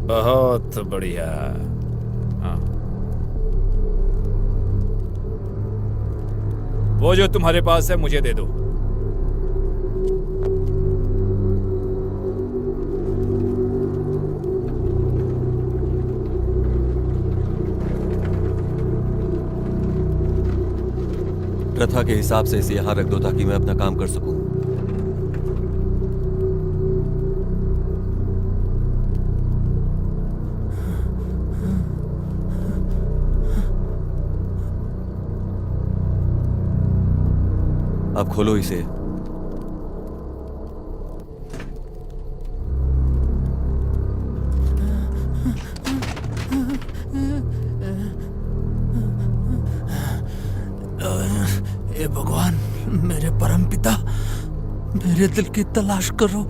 बहुत बढ़िया। हाँ, वो जो तुम्हारे पास है मुझे दे दो। प्रथा के हिसाब से इसे यहां रख दो ताकि मैं अपना काम कर सकूं। अब खोलो इसे। हे भगवान, मेरे परम पिता, मेरे दिल की तलाश करो।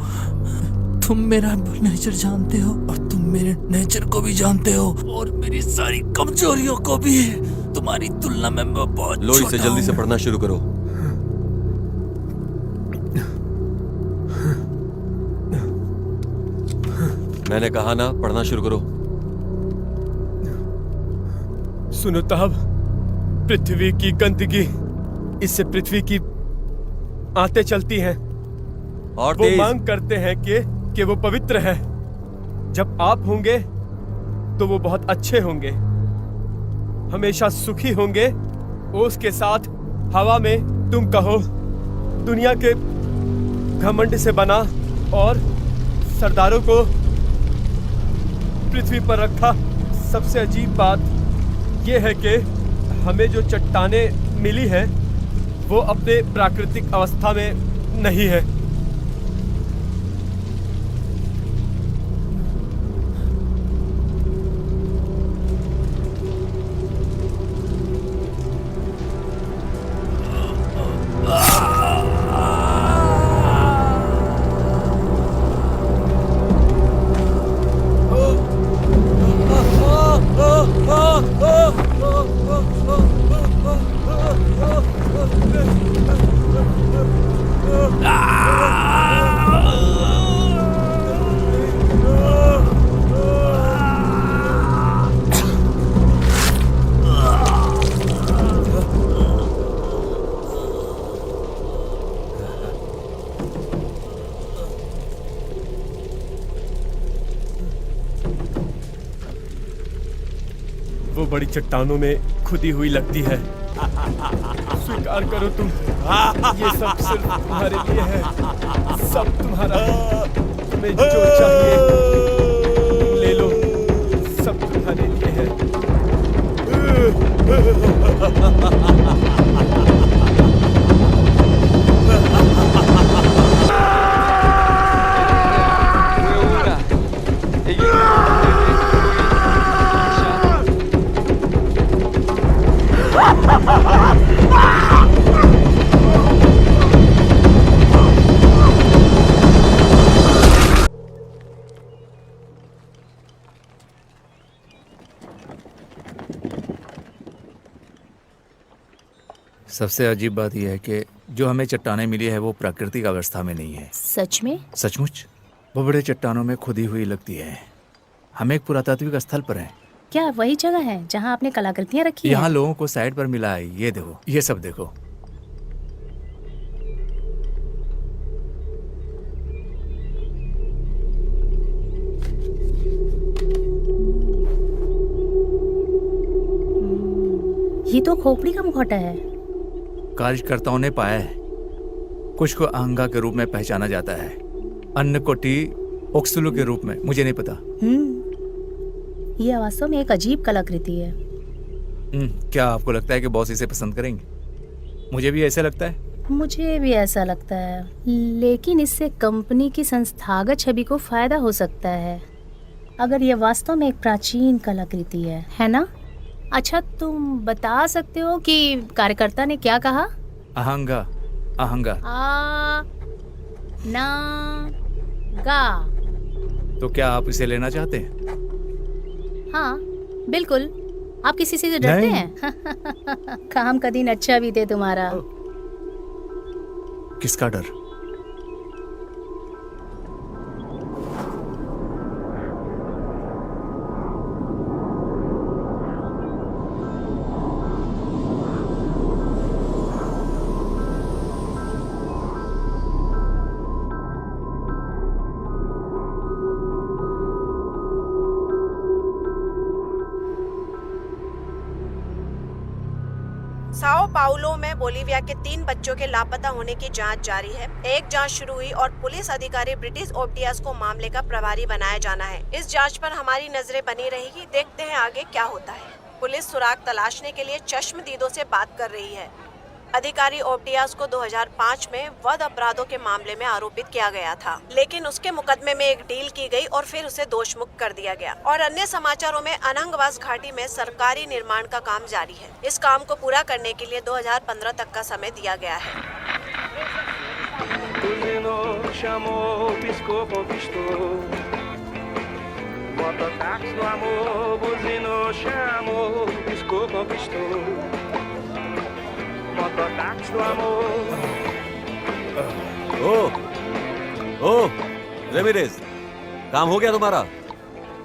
तुम मेरा नेचर जानते हो और तुम मेरे नेचर को भी जानते हो और मेरी सारी कमजोरियों को भी। तुम्हारी तुलना में मैं बहुत लो इसे जल्दी से पढ़ना शुरू करो। मैंने कहा ना, पढ़ना शुरू करो। सुनो साहब, पृथ्वी की गंदगी, इससे पृथ्वी की आंतें चलती हैं। और वो तेज। मांग करते हैं कि वो पवित्र है। जब आप होंगे तो वो बहुत अच्छे होंगे, हमेशा सुखी होंगे। ओस के साथ हवा में तुम कहो, दुनिया के घमंड से बना और सरदारों को पृथ्वी पर रखा। सबसे अजीब बात यह है कि हमें जो चट्टानें मिली हैं वो अपने प्राकृतिक अवस्था में नहीं है। वो बड़ी चट्टानों में खुदी हुई लगती है। स्वीकार करो तुम, ये सब सिर्फ तुम्हारे लिए है। सब तुम्हारा है। तुम्हें जो चाहिए तुम ले लो, सब तुम्हारे लिए है। सबसे अजीब बात यह है कि जो हमें चट्टानें मिली है वो प्राकृतिक अवस्था में नहीं है। सच में? सचमुच वो बड़े चट्टानों में खुदी हुई लगती है। हम एक पुरातात्विक स्थल पर हैं। क्या वही जगह है जहाँ आपने कलाकृतियाँ रखी हैं? यहाँ लोगों को साइड पर मिला है। ये देखो, ये सब देखो। ये तो खोपड़ी का मुखौटा है। कार्यकर्ताओं ने पाया है। कुछ को अहंगा के रूप में पहचाना जाता है, अन्य को टी ओक्सुलू के रूप में। मुझे नहीं पता। ये वास्तव में एक अजीब कलाकृति है। क्या आपको लगता है कि बॉस इसे पसंद करेंगे? मुझे भी ऐसा लगता है। मुझे भी ऐसा लगता है, लेकिन इससे कंपनी की संस्थागत छवि को फायदा हो सकता है अगर ये वास्तव में एक प्राचीन कलाकृति है ना? अच्छा, तुम बता सकते हो कि कार्यकर्ता ने क्या कहा? अहंगा, अहंगा। आ ना गा। तो क्या आप इसे लेना चाहते हैं? हाँ बिल्कुल। आप किसी से डरते हैं? काम का दिन अच्छा बीते तुम्हारा। किसका डर? साओ पाउलो में बोलीविया के 3 बच्चों के लापता होने की जांच जारी है। एक जांच शुरू हुई और पुलिस अधिकारी ब्रिटिश ओप्टियास को मामले का प्रभारी बनाया जाना है। इस जांच पर हमारी नजरें बनी रहेगी। देखते हैं आगे क्या होता है। पुलिस सुराग तलाशने के लिए चश्मदीदों से बात कर रही है। अधिकारी ओप्टियास को 2005 में वध अपराधों के मामले में आरोपित किया गया था, लेकिन उसके मुकदमे में एक डील की गई और फिर उसे दोषमुक्त कर दिया गया। और अन्य समाचारों में अनंगवास घाटी में सरकारी निर्माण का काम जारी है। इस काम को पूरा करने के लिए 2015 तक का समय दिया गया है। ओ रेमिरेज, काम हो गया तुम्हारा?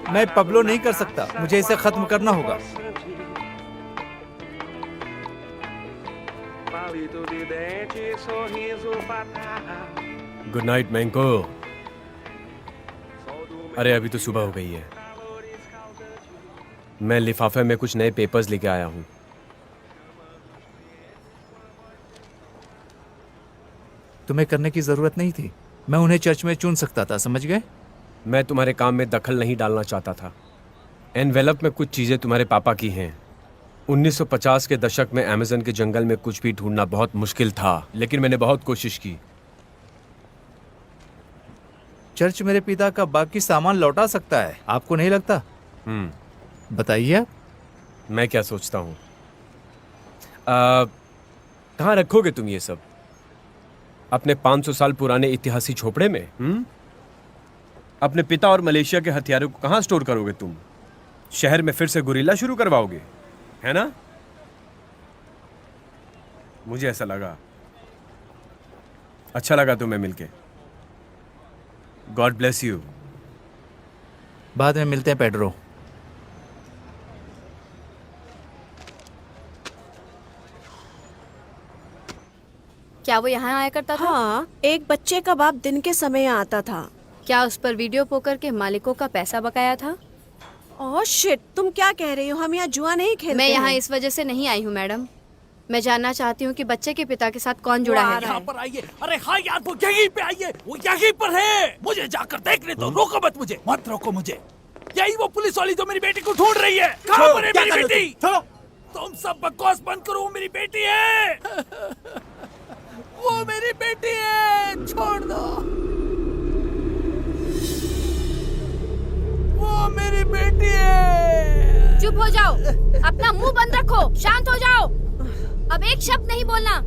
मैं पब्लो नहीं कर सकता। मुझे इसे खत्म करना होगा। गुड नाइट मैंको। अरे अभी तो सुबह हो गई है। मैं लिफाफे में कुछ नए पेपर्स लेके आया हूँ। तुम्हें करने की जरूरत नहीं थी, मैं उन्हें चर्च में चुन सकता था, समझ गए? मैं तुम्हारे काम में दखल नहीं डालना चाहता था। एनवेलप में कुछ चीजें तुम्हारे पापा की हैं। 1950 के दशक में अमेज़न के जंगल में कुछ भी ढूंढना बहुत मुश्किल था, लेकिन मैंने बहुत कोशिश की। चर्च मेरे पिता का बाकी सामान लौटा सकता है, आपको नहीं लगता? बताइए आप। मैं क्या सोचता हूँ, कहाँ रखोगे तुम ये सब? अपने 500 साल पुराने इतिहासी झोपड़े में? अपने पिता और मलेशिया के हथियारों को कहाँ स्टोर करोगे तुम? शहर में फिर से गुरिल्ला शुरू करवाओगे, है ना? मुझे ऐसा लगा। अच्छा लगा तुम्हें मिलके। God bless you. बाद में मिलते हैं पेड्रो। क्या वो यहाँ आया करता था? हाँ, एक बच्चे का बाप दिन के समय आता था। क्या उस पर वीडियो पोकर के मालिकों का पैसा बकाया था? ओह शिट, तुम क्या कह रही हो? हम यहाँ जुआ नहीं खेलते मैं यहाँ हैं। इस वजह से नहीं आई हूँ मैडम। मैं जानना चाहती हूँ कि बच्चे के पिता के साथ कौन जुड़ा है। यहाँ पर आइए। अरे हाँ यार, वो यहीं पे आइए, वो यहीं पर है। मुझे जाकर देखने दो। रोको मत मुझे, मत रोको मुझे। यही वो पुलिस वाली जो मेरी बेटी को ढूंढ रही है। कहाँ पर है मेरी बेटी? तुम सब बकवास बंद करो, वो मेरी बेटी है। वो मेरी बेटी है, छोड़ दो। वो मेरी बेटी है। चुप हो जाओ, अपना मुंह बंद रखो, शांत हो जाओ। अब एक शब्द नहीं बोलना।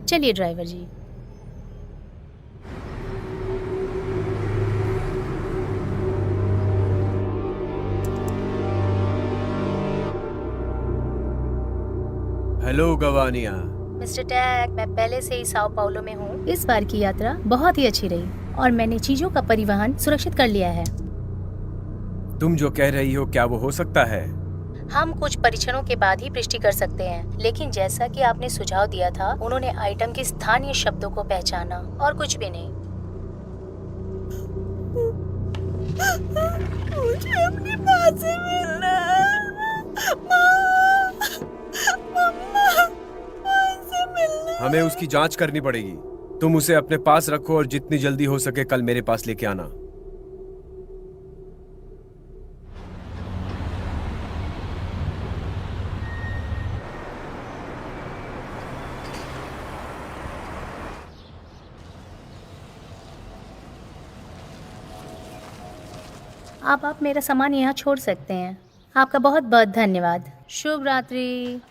चलिए ड्राइवर जी। हेलो गवानिया। मिस्टर टैग, मैं पहले से ही साओ पाउलो में हूँ। इस बार की यात्रा बहुत ही अच्छी रही और मैंने चीजों का परिवहन सुरक्षित कर लिया है। तुम जो कह रही हो, क्या वो हो सकता है? हम कुछ परीक्षणों के बाद ही पुष्टि कर सकते हैं, लेकिन जैसा कि आपने सुझाव दिया था, उन्होंने आइटम के स्थानीय शब्दों को पहचाना और कुछ भी नहीं। मुझे अपनी माँ से मिलना है। माँ से मिलना। हमें उसकी जांच करनी पड़ेगी। तुम उसे अपने पास रखो और जितनी जल्दी हो सके कल मेरे पास लेके आना। आप मेरा सामान यहाँ छोड़ सकते हैं। आपका बहुत बहुत धन्यवाद। शुभ रात्रि।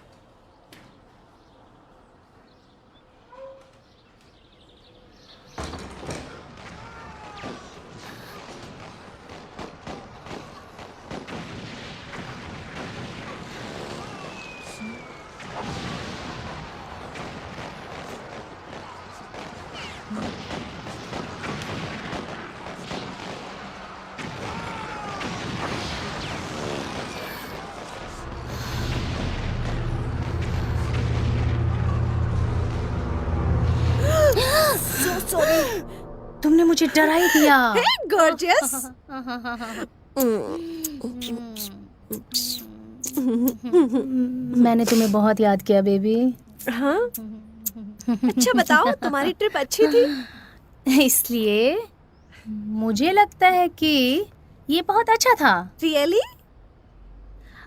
मुझे डरा ही दिया। गॉर्जियस। मैंने तुम्हें बहुत याद किया बेबी। हाँ, अच्छा बताओ, तुम्हारी ट्रिप अच्छी थी? इसलिए मुझे लगता है कि ये बहुत अच्छा था। रियली?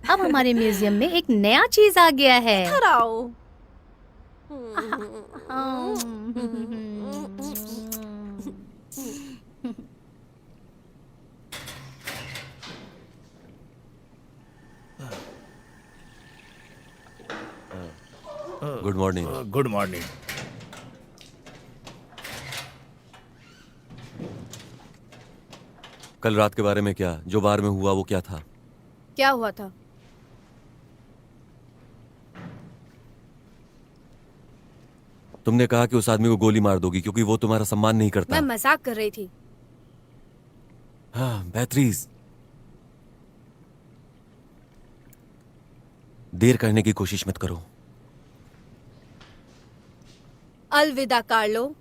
अब हमारे म्यूजियम में एक नया चीज आ गया है। इधर आओ। Good morning. Good morning. कल रात के बारे में क्या, जो बार में हुआ वो क्या था? क्या हुआ था? तुमने कहा कि उस आदमी को गोली मार दोगी क्योंकि वो तुम्हारा सम्मान नहीं करता। मैं मजाक कर रही थी। हाँ, बेहतरीन। देर करने की कोशिश मत करो। अलविदा कार्लो।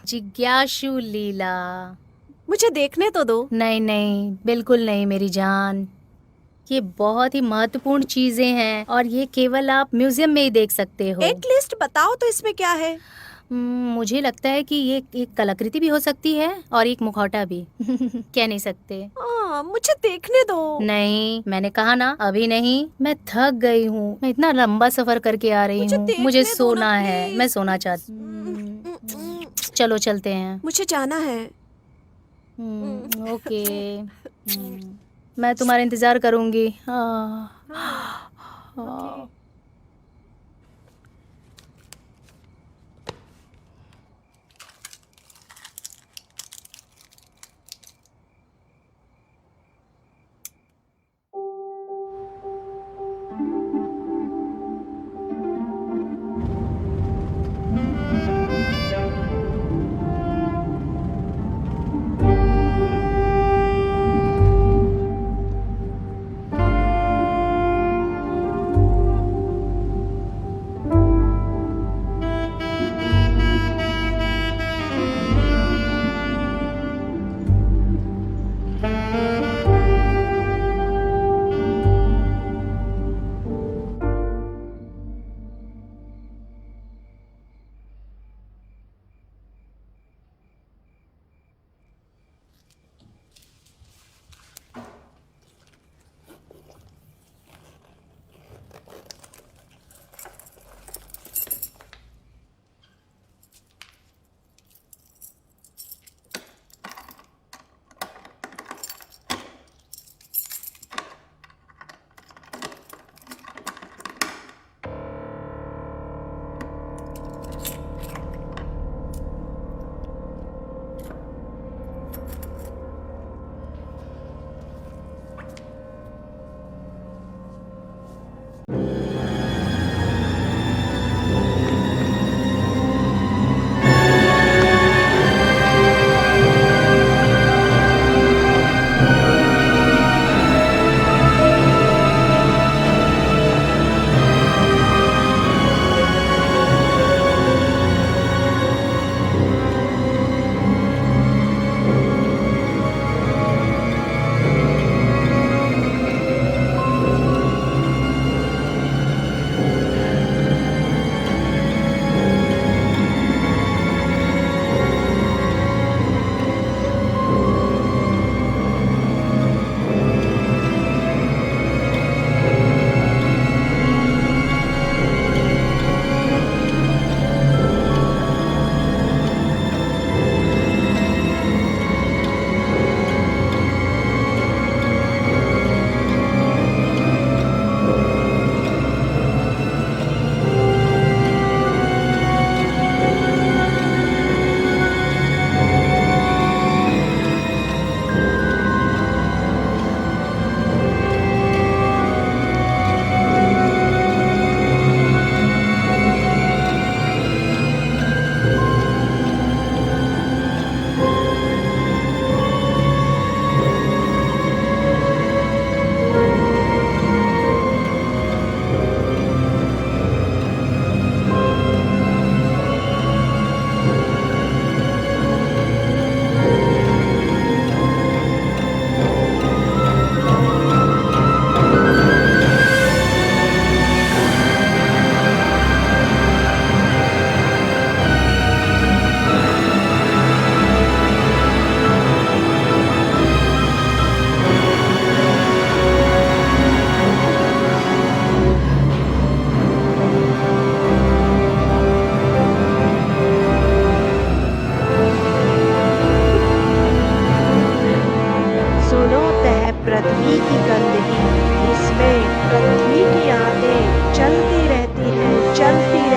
जिज्ञासु लीला। मुझे देखने तो दो। नहीं नहीं, बिल्कुल नहीं मेरी जान। ये बहुत ही महत्वपूर्ण चीजें हैं और ये केवल आप म्यूजियम में ही देख सकते हो। एटलीस्ट बताओ तो इसमें क्या है? मुझे लगता है कि ये एक कलाकृति भी हो सकती है और एक मुखौटा भी। कह नहीं सकते। मुझे देखने दो। नहीं, मैंने कहा ना, अभी नहीं। मैं थक गई हूँ, मैं इतना लंबा सफर करके आ रही हूँ। मुझे सोना है, मैं सोना चाहती। चलो चलते हैं। मुझे जाना है। ओके। मैं तुम्हारा इंतजार करूंगी।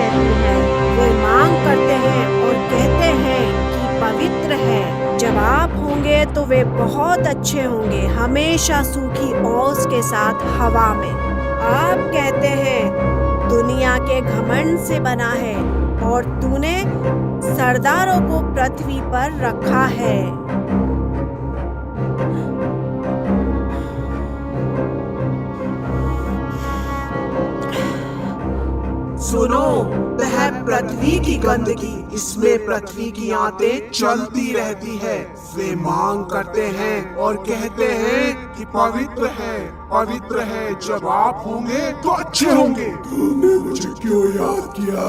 रही हैं। वे मांग करते हैं और कहते हैं कि पवित्र है। जब आप होंगे तो वे बहुत अच्छे होंगे, हमेशा सूखी ओस के साथ हवा में। आप कहते हैं दुनिया के घमंड से बना है और तूने सरदारों को पृथ्वी पर रखा है। सुनो, वह पृथ्वी की गंदगी, इसमें पृथ्वी की आंतें चलती रहती है। वे मांग करते हैं और कहते हैं कि पवित्र है, पवित्र है। जब आप होंगे तो अच्छे होंगे। तुमने मुझे क्यों याद किया?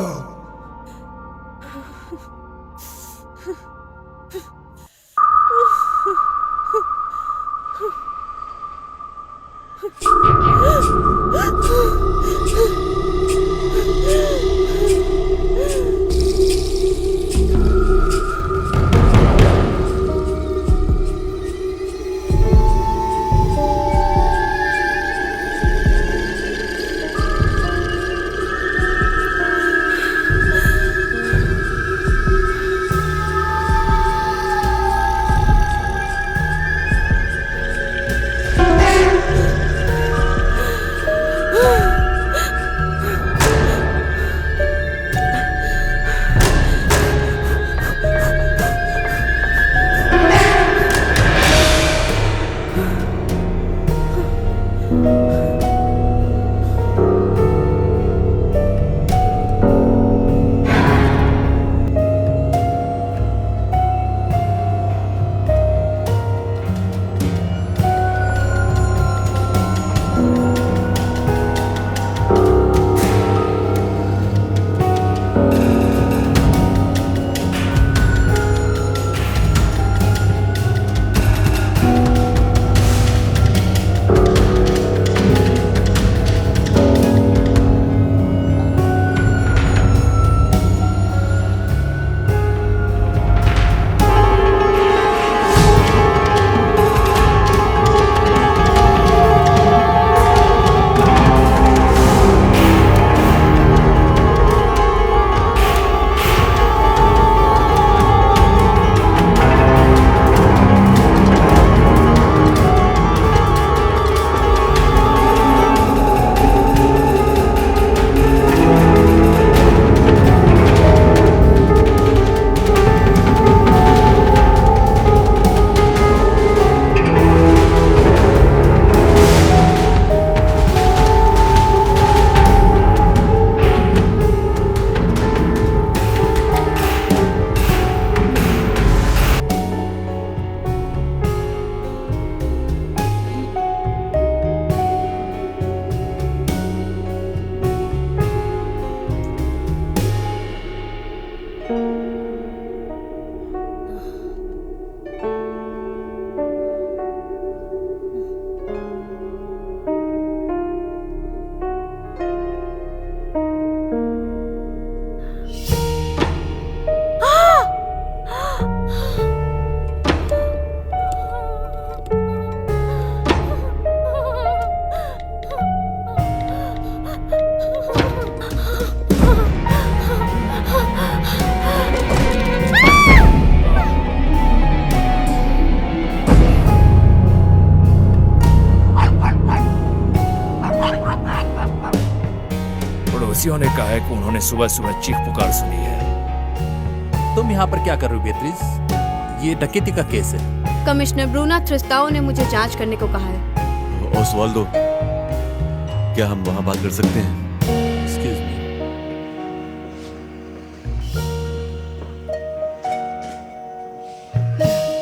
पड़ोसियों ने कहा है कि उन्होंने सुबह सुबह चीख पुकार सुनी है। तुम यहाँ पर क्या कर रहे हो बेत्रिस? ये डकैती का केस है। कमिश्नर ब्रूना थ्रिस्ताओ ने मुझे जांच करने को कहा है। ओसवाल्डो, क्या हम वहां बात कर सकते हैं? Excuse me.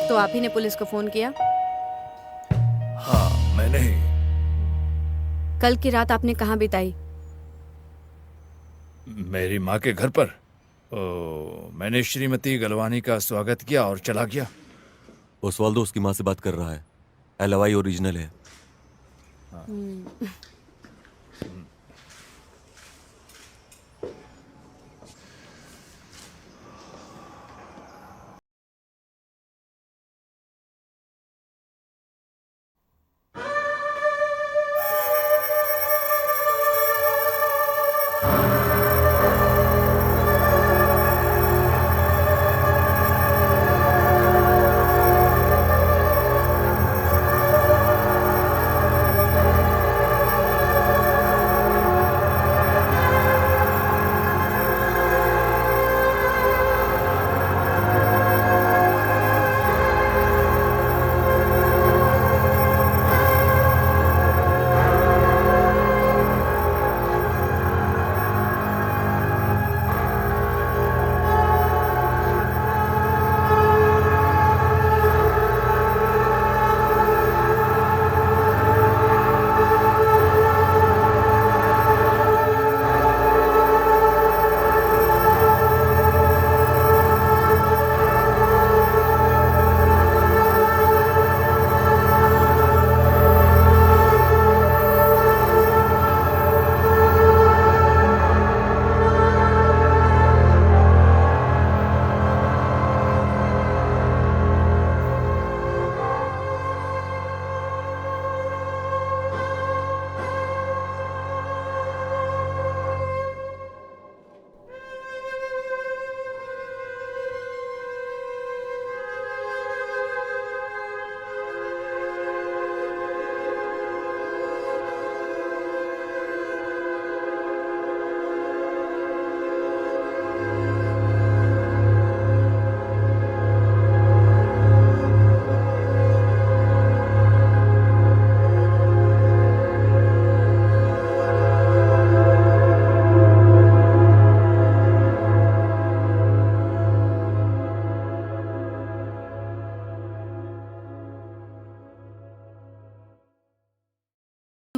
तो आप ही ने पुलिस को फोन किया? हाँ, मैंने ही। कल की रात आपने कहाँ बिताई? मेरी माँ के घर पर। मैंने श्रीमती गलवानी का स्वागत किया और चला गया। ओसवाल्डो उसकी माँ से बात कर रहा है। एलवाई ओरिजिनल है।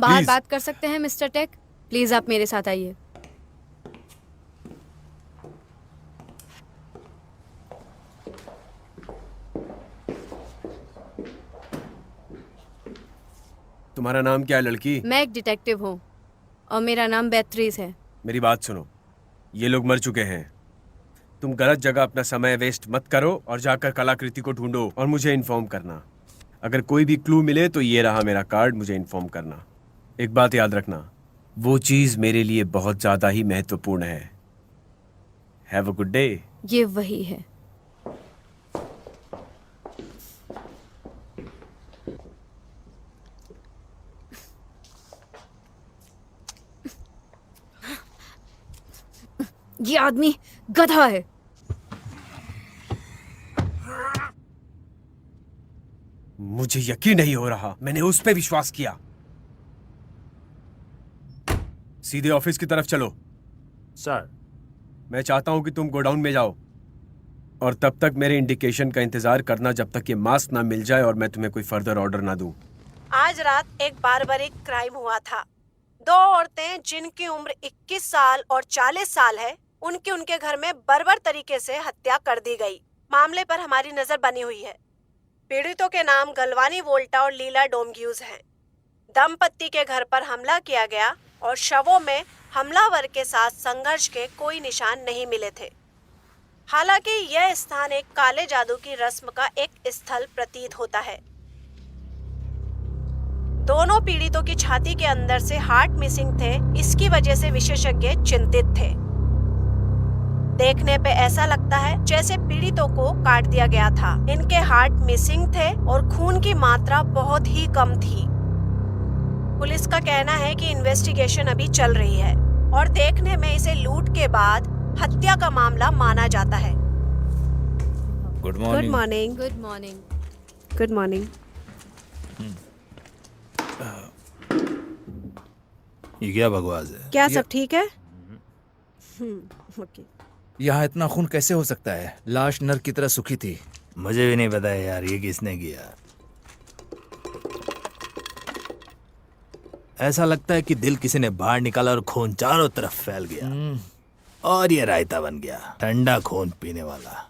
बाहर प्लीज। बात कर सकते हैं मिस्टर टेक? प्लीज आप मेरे साथ आइए। तुम्हारा नाम क्या है लड़की? मैं एक डिटेक्टिव हूँ और मेरा नाम बेत्रीस है। मेरी बात सुनो, ये लोग मर चुके हैं। तुम गलत जगह अपना समय वेस्ट मत करो और जाकर कलाकृति को ढूंढो और मुझे इन्फॉर्म करना। अगर कोई भी क्लू मिले तो ये रहा मेरा कार्ड, मुझे इन्फॉर्म करना। एक बात याद रखना, वो चीज मेरे लिए बहुत ज्यादा ही महत्वपूर्ण है। Have a good day. ये वही है। ये आदमी गधा है। मुझे यकीन नहीं हो रहा, मैंने उस पे विश्वास किया। सीधे ऑफिस की तरफ चलो। सर। मैं चाहता हूं कि तुम गोडाउन में जाओ और तब तक मेरे इंडिकेशन का इंतजार करना जब तक ये मास्क ना मिल जाए और मैं तुम्हें कोई फर्दर ऑर्डर ना दूं। आज रात एक बारबरिक क्राइम हुआ था। 2 औरतें जिनकी उम्र 21 साल और 40 साल है, उनकी उनके घर में बर्बर तरीके से हत्या कर दी गई। मामले पर हमारी नजर बनी हुई है। पीड़ितों के नाम गलवानी वोल्टा और लीला डोमग्यूज हैं। दंपत्ति के घर पर हमला किया गया और शवों में हमलावर के साथ संघर्ष के कोई निशान नहीं मिले थे। हालांकि यह स्थान एक काले जादू की रस्म का एक स्थल प्रतीत होता है। दोनों पीड़ितों की छाती के अंदर से हार्ट मिसिंग थे। इसकी वजह से विशेषज्ञ चिंतित थे। देखने पे ऐसा लगता है जैसे पीड़ितों को काट दिया गया था। इनके हार्ट मिसिंग थे और खून की मात्रा बहुत ही कम थी। पुलिस का कहना है कि इन्वेस्टिगेशन अभी चल रही है और देखने में इसे लूट के बाद हत्या का मामला माना जाता है। Good good morning. Morning. Good morning. Good morning. ये क्या बकवास है? क्या सब ठीक है? ओके। यहाँ इतना खून कैसे हो सकता है? लाश नर की तरह सूखी थी। मुझे भी नहीं पता है यार, ये किसने किया। ऐसा लगता है कि दिल किसी ने बाहर निकाला और खून चारों तरफ फैल गया और ये रायता बन गया, ठंडा खून पीने वाला।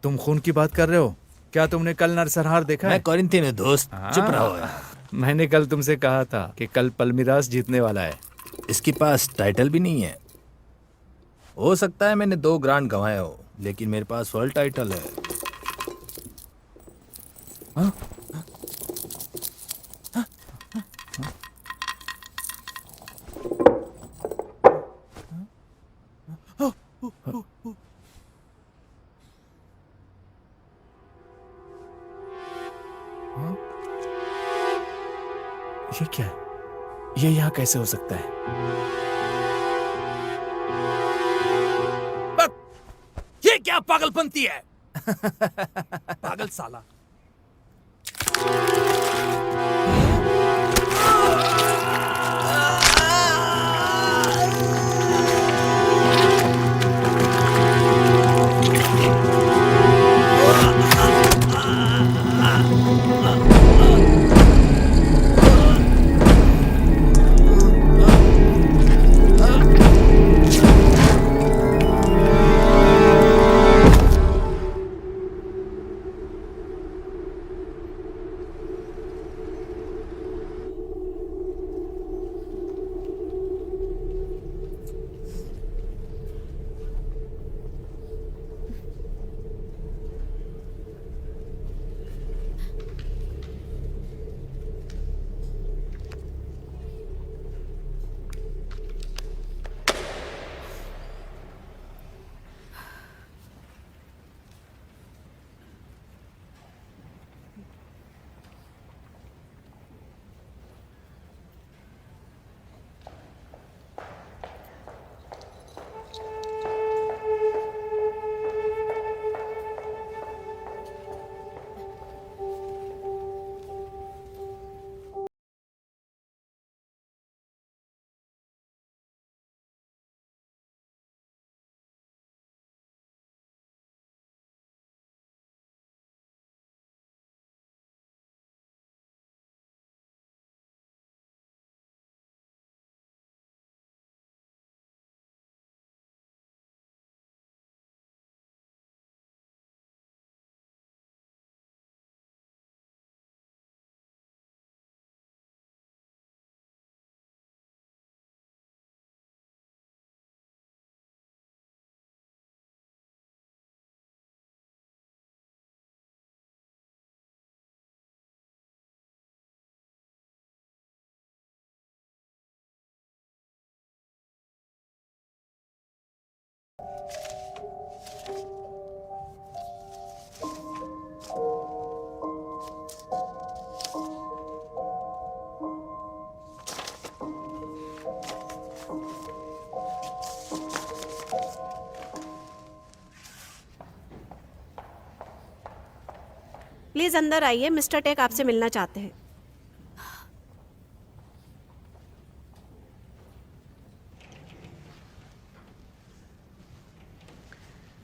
तुम खून की बात कर रहे हो? क्या तुमने कल नरसंहार देखा मैं है? कोरिंथी में दोस्त, चुप रहो यार। मैंने कल तुमसे कहा था कि कल पल्मीरास जीतने वाला है। इसके पास टाइटल भी नहीं है। हो सकता है मैंने 2 ग्रांड गंवाए हो, लेकिन मेरे पास वर्ल्ड टाइटल है। हाँ? ये क्या है? ये यहाँ कैसे हो सकता है? ये क्या पागलपंती है? पागल साला। प्लीज अंदर आइए, मिस्टर टेक आपसे मिलना चाहते हैं।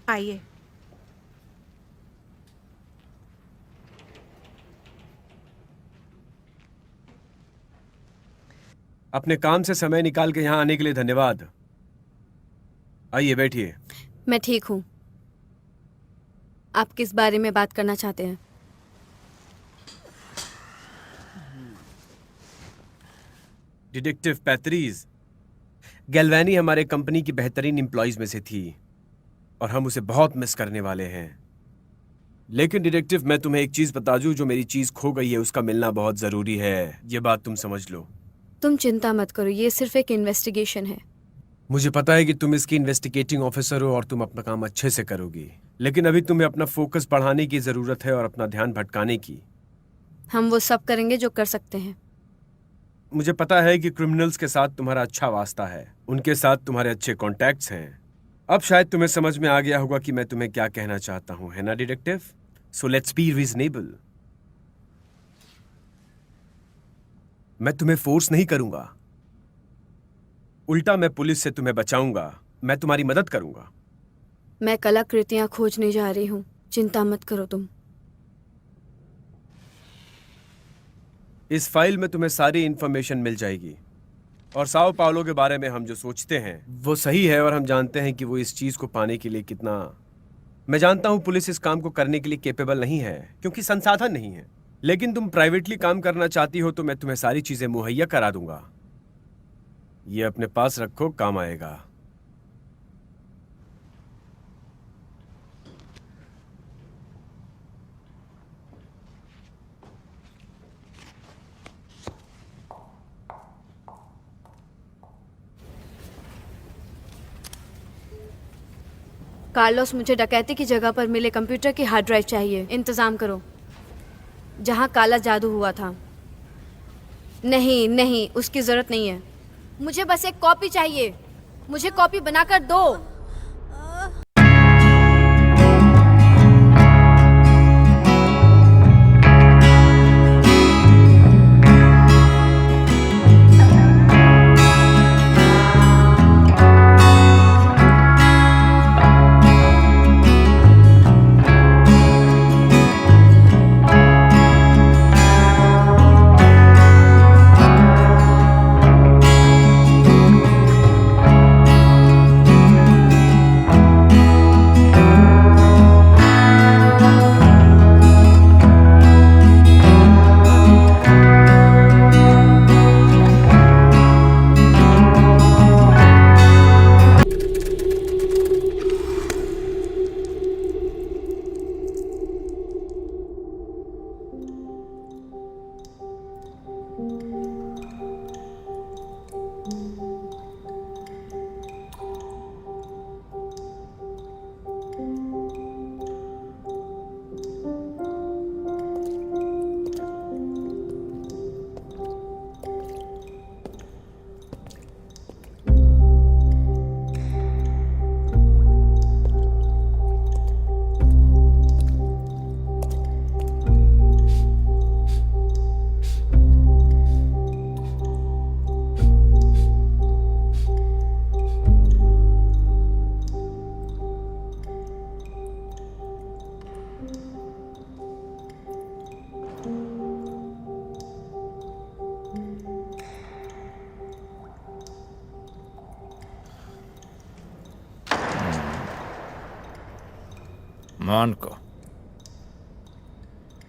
आइए। अपने काम से समय निकाल के यहाँ आने के लिए धन्यवाद। आइए बैठिए। मैं ठीक हूँ। आप किस बारे में बात करना चाहते हैं? डिटेक्टिव पैत्रीज, गैल्वानी हमारे कंपनी की बेहतरीन एम्प्लॉइज में से थी और हम उसे बहुत मिस करने वाले हैं। लेकिन डिटेक्टिव, मैं तुम्हें एक चीज बता दूं, जो मेरी चीज खो गई है उसका मिलना बहुत जरूरी है। ये बात तुम समझ लो। तुम चिंता मत करो, ये सिर्फ एक इन्वेस्टिगेशन है। मुझे पता है कि तुम इसकी इन्वेस्टिगेटिंग ऑफिसर हो और तुम अपना काम अच्छे से करोगी, लेकिन अभी तुम्हें अपना फोकस बढ़ाने की जरूरत है और अपना ध्यान भटकाने की। हम वो सब करेंगे जो कर सकते हैं। मुझे पता है कि क्रिमिनल्स के साथ तुम्हारा अच्छा वास्ता है, उनके साथ तुम्हारे अच्छे कॉन्टैक्ट्स हैं। अब शायद तुम्हें समझ में आ गया होगा कि मैं तुम्हें क्या कहना चाहता हूं, है ना detective? So let's be reasonable. मैं तुम्हें फोर्स नहीं करूंगा, उल्टा मैं पुलिस से तुम्हें बचाऊंगा। मैं तुम्हारी मदद करूंगा। मैं कलाकृतियां खोजने जा रही हूँ, चिंता मत करो तुम। इस फाइल में तुम्हें सारी इंफॉर्मेशन मिल जाएगी और साओ पाउलो के बारे में हम जो सोचते हैं वो सही है, और हम जानते हैं कि वो इस चीज को पाने के लिए कितना। मैं जानता हूं पुलिस इस काम को करने के लिए कैपेबल नहीं है क्योंकि संसाधन नहीं है, लेकिन तुम प्राइवेटली काम करना चाहती हो तो मैं तुम्हें सारी चीजें मुहैया करा दूंगा। ये अपने पास रखो, काम आएगा। कार्लोस, मुझे डकैती की जगह पर मिले कंप्यूटर की हार्ड ड्राइव चाहिए। इंतजाम करो। जहाँ काला जादू हुआ था। नहीं नहीं, उसकी जरूरत नहीं है। मुझे बस एक कॉपी चाहिए। मुझे कॉपी बनाकर दो। Manco.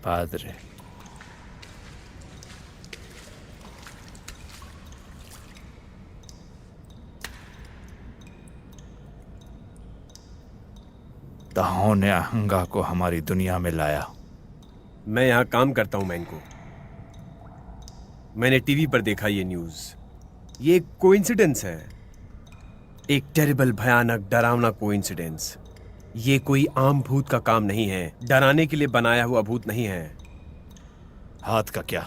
Padre. ताहों ने अहंगा को हमारी दुनिया में लाया। मैं यहाँ काम करता हूँ मैनको। मैंने टीवी पर देखा ये न्यूज। ये एक कोइंसिडेंस है, एक टेरिबल, भयानक, डरावना कोइंसिडेंस। ये कोई आम भूत का काम नहीं है, डराने के लिए बनाया हुआ भूत नहीं है। हाथ का क्या?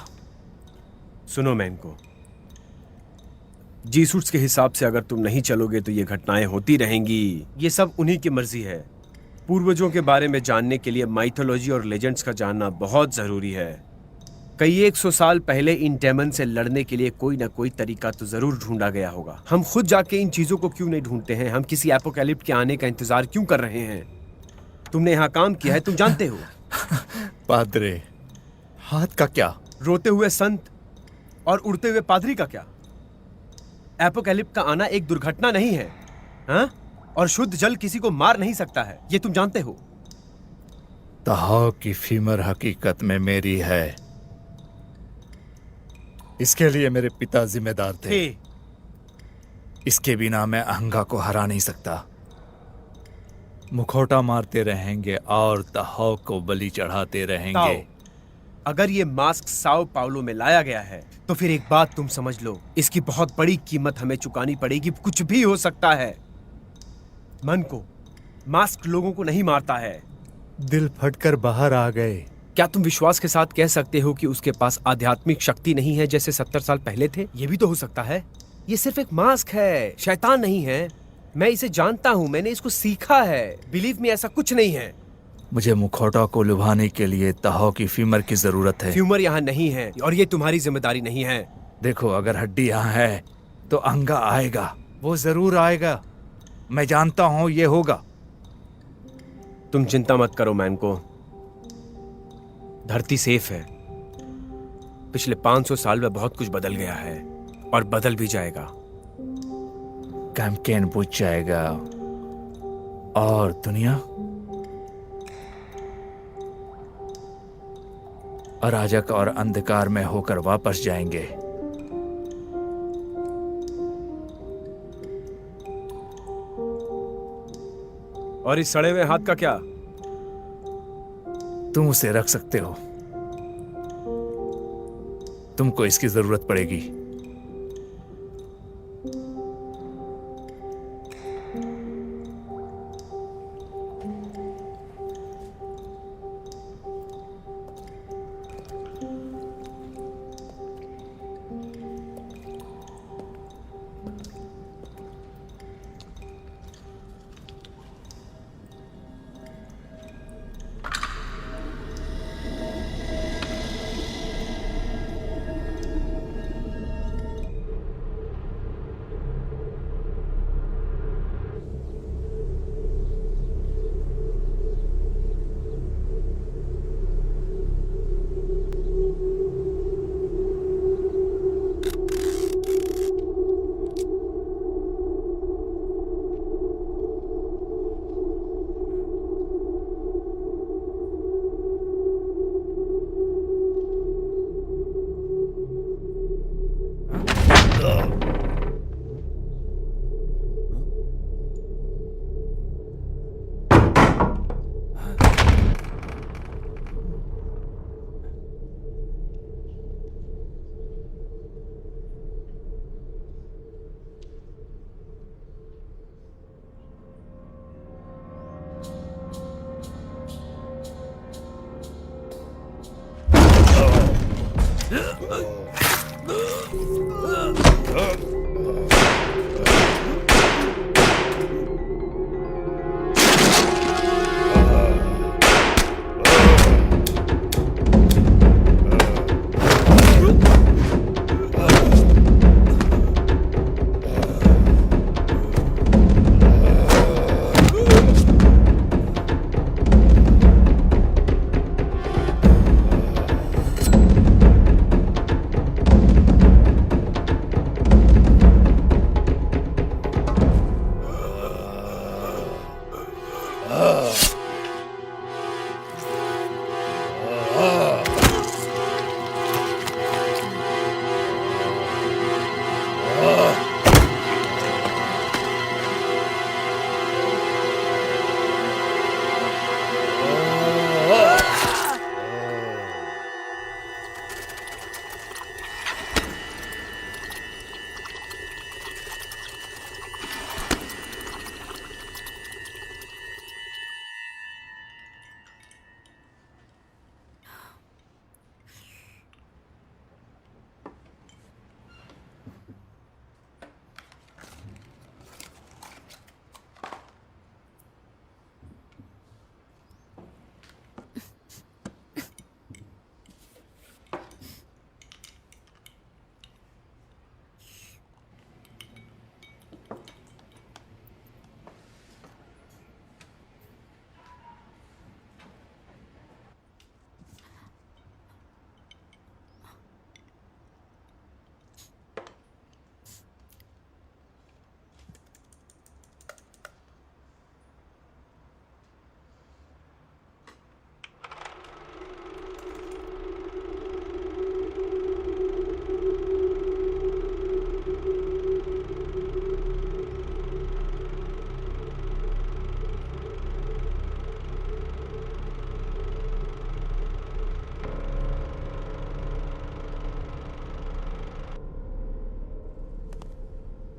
सुनो मैनको, जीसस के हिसाब से अगर तुम नहीं चलोगे तो ये घटनाएं होती रहेंगी। ये सब उन्हीं की मर्जी है। पूर्वजों के बारे में जानने के लिए माइथोलॉजी और लेजेंड्स का जानना बहुत जरूरी है। कई 100 साल पहले इन डेमन से लड़ने के लिए कोई ना कोई तरीका तो जरूर ढूंढा गया होगा। हम खुद जाके इन चीजों को क्यों नहीं ढूंढते हैं? हम किसी एपोकैलिप्स के आने का इंतजार क्यों कर रहे हैं? तुमने यहाँ काम किया है, तुम जानते हो। पादरे, हाथ का क्या? रोते हुए संत और उड़ते हुए पादरी का क्या? एपोकैलिप्स का आना एक दुर्घटना नहीं है, हाँ? और शुद्ध जल किसी को मार नहीं सकता है, ये तुम जानते हो। तहाव की फीमर हकीकत में मेरी है। इसके लिए मेरे पिता जिम्मेदार थे। इसके बिना मैं अहंगा को हरा नहीं सकता। मुखौटा मारते रहेंगे और तहाव को बलि चढ़ाते रहेंगे। अगर ये मास्क साओ पाउलो में लाया गया है तो फिर एक बात तुम समझ लो, इसकी बहुत बड़ी कीमत हमें चुकानी पड़ेगी। कुछ भी हो सकता है। मन को मास्क लोगों को नहीं मारता है। दिल फटकर बाहर आ गए। क्या तुम विश्वास के साथ कह सकते हो कि उसके पास आध्यात्मिक शक्ति नहीं है जैसे 70 साल पहले थे? ये भी तो हो सकता है। ये सिर्फ एक मास्क है, शैतान नहीं है। मैं इसे जानता हूँ, मैंने इसको सीखा है। बिलीव में ऐसा कुछ नहीं है। मुझे मुखौटा को लुभाने के लिए तहाव की फीमर की जरूरत है। फ्यूमर यहाँ नहीं है और ये तुम्हारी जिम्मेदारी नहीं है। देखो, अगर हड्डी यहाँ है तो अहंगा आएगा, वो जरूर आएगा। मैं जानता हूँ ये होगा। तुम चिंता मत करो मैनको, धरती सेफ है। पिछले 500 साल में बहुत कुछ बदल गया है और बदल भी जाएगा। कैंपेन बुझ जाएगा और दुनिया अराजक और अंधकार में होकर वापस जाएंगे। और इस सड़े हुए हाथ का क्या? तुम उसे रख सकते हो, तुमको इसकी जरूरत पड़ेगी।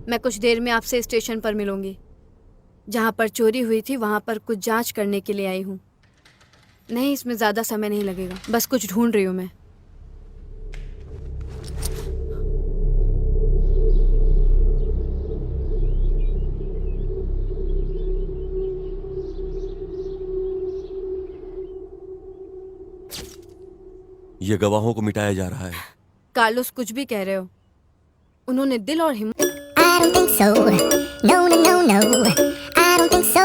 मैं कुछ देर में आपसे स्टेशन पर मिलूंगी। जहाँ पर चोरी हुई थी वहाँ पर कुछ जांच करने के लिए आई हूँ। नहीं, इसमें ज़्यादा समय नहीं लगेगा, बस कुछ ढूंढ रही हूँ मैं। ये गवाहों को मिटाया जा रहा है। कार्लोस, कुछ भी कह रहे हो, उन्होंने दिल और हिम्मत। I don't think so. No, no, no, no. I don't think so.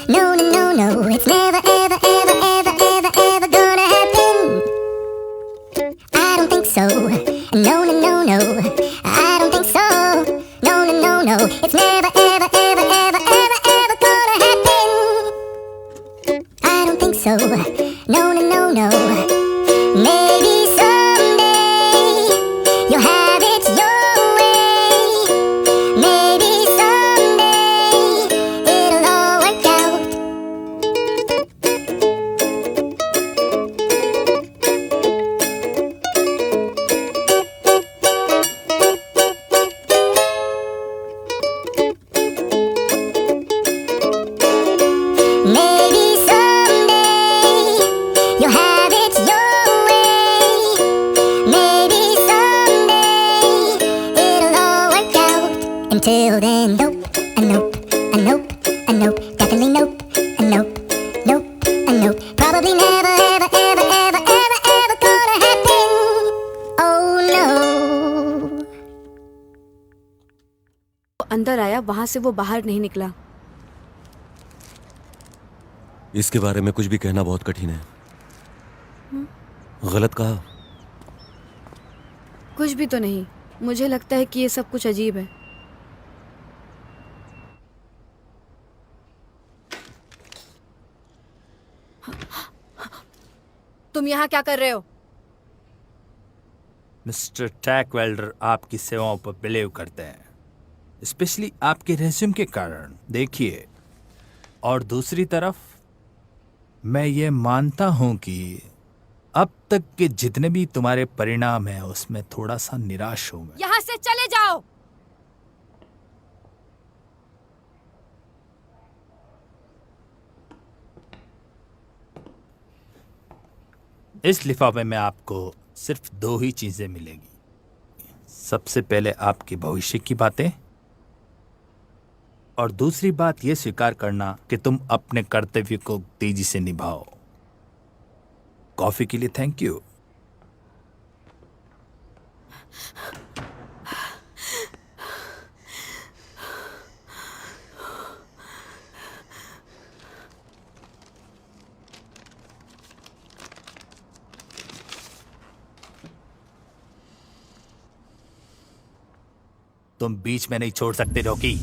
No, no, no, no. It's never, ever, ever, ever, ever, ever gonna happen. I don't think so. No, no, no, no. I don't think so. No, no, no, no. It's never, ever, ever, ever, ever, ever gonna happen. I don't think so. No, no, no, no. Maybe someday you'll have it your way. Maybe someday it'll all work out. Maybe someday you'll have it your way. Maybe someday it'll all work out. Until then, nope, and nope, and nope, and nope, definitely nope, and nope, nope, and nope. Probably never, ever, ever, ever, ever, ever gonna happen. Oh no. अंदर आया, वहां से वो बाहर नहीं निकला। इसके बारे में कुछ भी कहना बहुत कठिन है। गलत कहा? कुछ भी तो नहीं, मुझे लगता है कि ये सब कुछ अजीब है। तुम यहाँ क्या कर रहे हो? मिस्टर टैक वेल्डर आपकी सेवाओं पर बिलीव करते हैं, स्पेशली आपके रेज्यूम के कारण। देखिए, और दूसरी तरफ मैं ये मानता हूं कि अब तक के जितने भी तुम्हारे परिणाम हैं उसमें थोड़ा सा निराश हूं मैं। यहाँ से चले जाओ। इस लिफाफे में आपको सिर्फ 2 ही चीजें मिलेगी। सबसे पहले आपके भविष्य की बातें, और दूसरी बात यह स्वीकार करना कि तुम अपने कर्तव्य को तेजी से निभाओ। कॉफी के लिए थैंक यू। तुम बीच में नहीं छोड़ सकते रॉकी।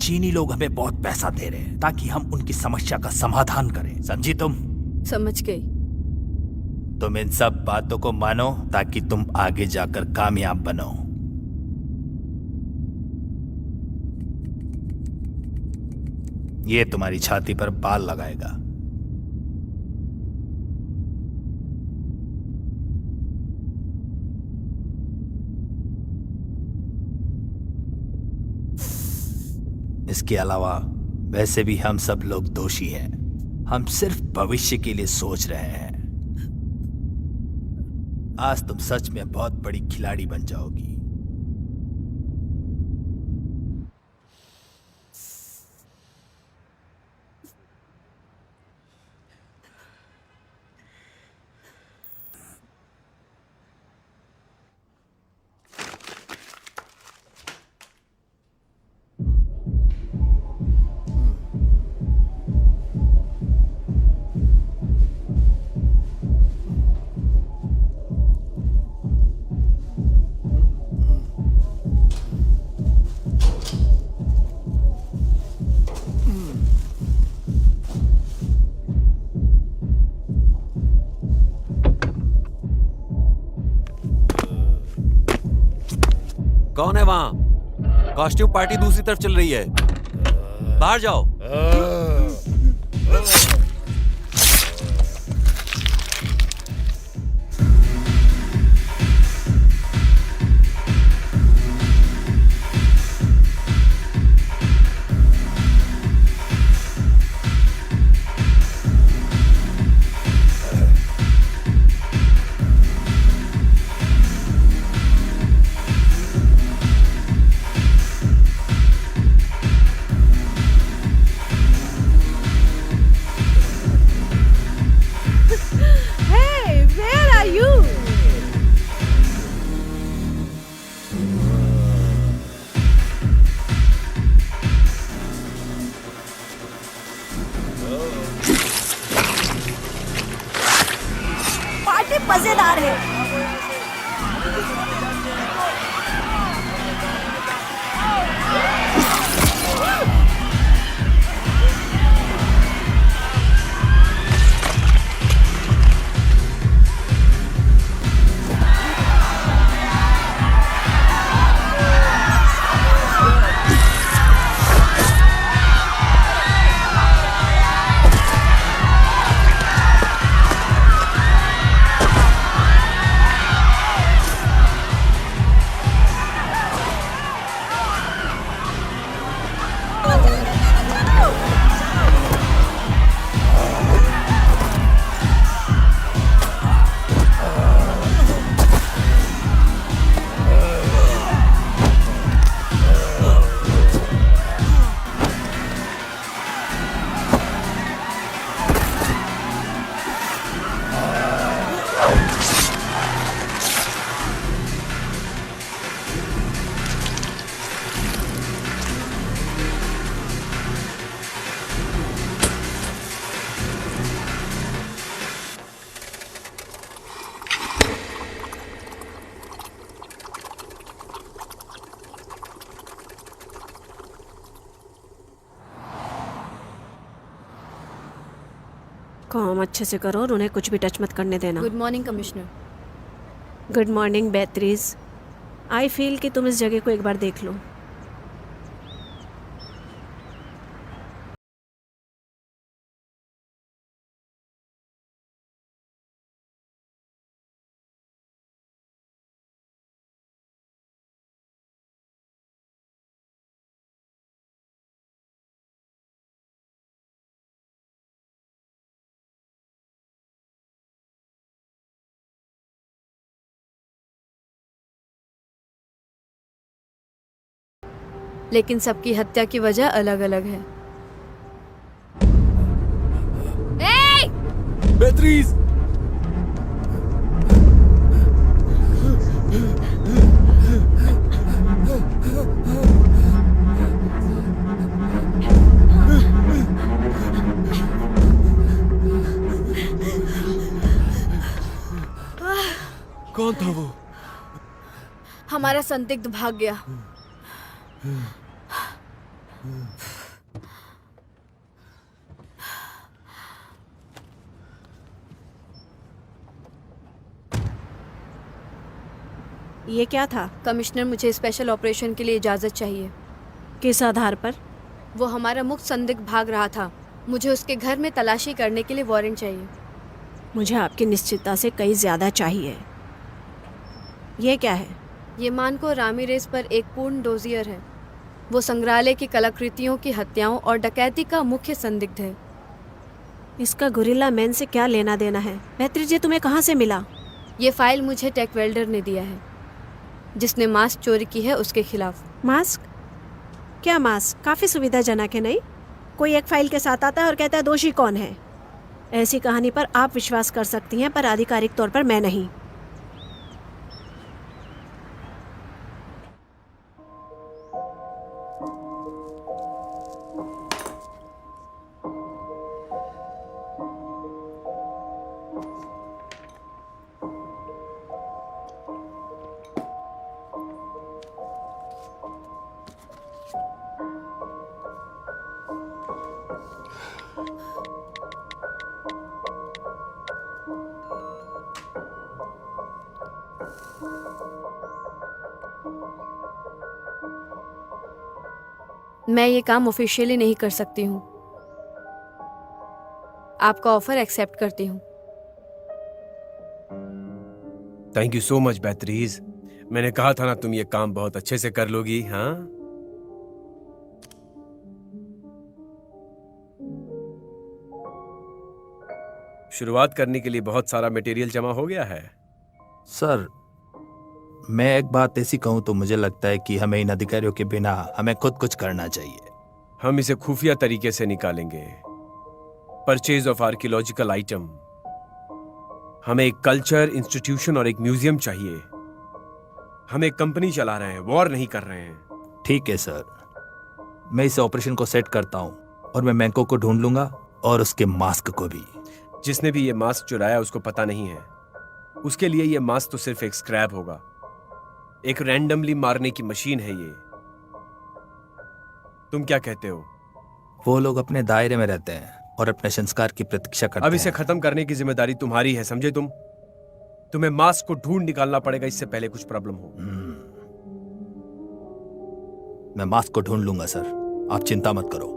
चीनी लोग हमें बहुत पैसा दे रहे हैं ताकि हम उनकी समस्या का समाधान करें, समझी तुम? समझ गई। तुम इन सब बातों को मानो ताकि तुम आगे जाकर कामयाब बनो। ये तुम्हारी छाती पर बाल लगाएगा। इसके अलावा वैसे भी हम सब लोग दोषी हैं। हम सिर्फ भविष्य के लिए सोच रहे हैं। आज तुम सच में बहुत बड़ी खिलाड़ी बन जाओगी। कौन है वहां? कॉस्ट्यूम पार्टी दूसरी तरफ चल रही है, बाहर जाओ। मजेदार है। काम अच्छे से करो और उन्हें कुछ भी टच मत करने देना। Good morning commissioner. Good morning Beatrice. I feel कि तुम इस जगह को एक बार देख लो। लेकिन सबकी हत्या की वजह अलग अलग है। बेत्रीज! कौन था वो? हमारा संदिग्ध भाग गया। ये क्या था? कमिश्नर, मुझे स्पेशल ऑपरेशन के लिए इजाज़त चाहिए। किस आधार पर? वो हमारा मुख्य संदिग्ध भाग रहा था। मुझे उसके घर में तलाशी करने के लिए वारंट चाहिए। मुझे आपकी निश्चितता से कहीं ज़्यादा चाहिए। ये क्या है? ये मानको रामीरेस पर एक पूर्ण डोजियर है। वो संग्रहालय की कलाकृतियों की हत्याओं और डकैती का मुख्य संदिग्ध है। इसका गुरिल्ला मैन से क्या लेना देना है? बेत्रीज, ये तुम्हें कहाँ से मिला? ये फाइल मुझे टेक वेल्डर ने दिया है, जिसने मास्क चोरी की है उसके खिलाफ। मास्क? क्या मास्क? काफ़ी सुविधाजनक है नहीं? कोई एक फाइल के साथ आता है और कहता है दोषी कौन है। ऐसी कहानी पर आप विश्वास कर सकती हैं, पर आधिकारिक तौर पर मैं नहीं। मैं ये काम ऑफिशियली नहीं कर सकती हूँ। आपका ऑफर एक्सेप्ट करती हूँ। Thank you so much Beatrice. मैंने कहा था ना, तुम ये काम बहुत अच्छे से कर लोगी। हाँ, शुरुआत करने के लिए बहुत सारा मटेरियल जमा हो गया है। सर, मैं एक बात ऐसी कहूं तो मुझे लगता है कि हमें इन अधिकारियों के बिना हमें खुद कुछ करना चाहिए। हम इसे खुफिया तरीके से निकालेंगे। Purchase of archaeological item. हमें एक कल्चर इंस्टीट्यूशन और एक म्यूजियम चाहिए। हम एक कंपनी चला रहे हैं, वॉर नहीं कर रहे हैं। ठीक है सर, मैं इस ऑपरेशन को सेट करता हूं और मैं मैंको को ढूंढ लूंगा और उसके मास्क को भी। जिसने भी ये मास्क चुराया उसको पता नहीं है। उसके लिए ये मास्क तो सिर्फ एक स्क्रैप होगा, एक रैंडमली मारने की मशीन है ये। तुम क्या कहते हो? वो लोग अपने दायरे में रहते हैं और अपने संस्कार की प्रतीक्षा करते हैं। अब इसे खत्म करने की जिम्मेदारी तुम्हारी है, समझे तुम? तुम्हें मास्क को ढूंढ निकालना पड़ेगा इससे पहले कुछ प्रॉब्लम हो। मैं मास्क को ढूंढ लूंगा सर, आप चिंता मत करो।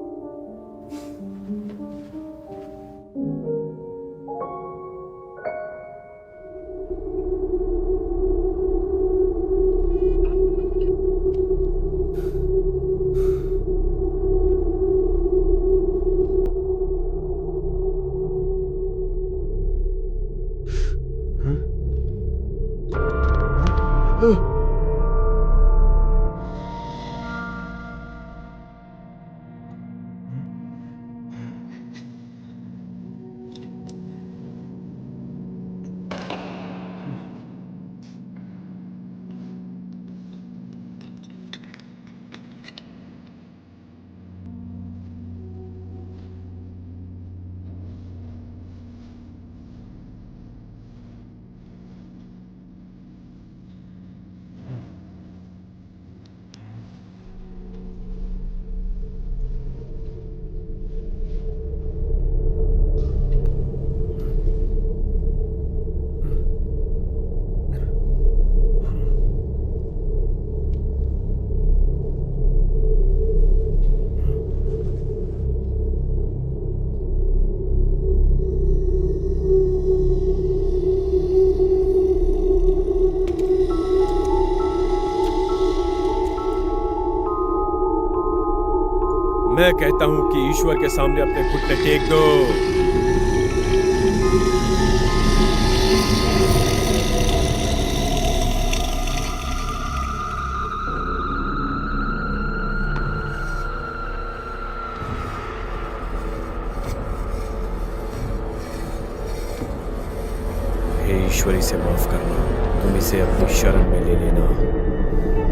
मैं कहता हूं कि ईश्वर के सामने अपने घुटने टेक दो। हे ईश्वर, इसे माफ करना, तुम इसे अपनी शरण में ले लेना,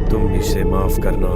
तुम इसे माफ करना।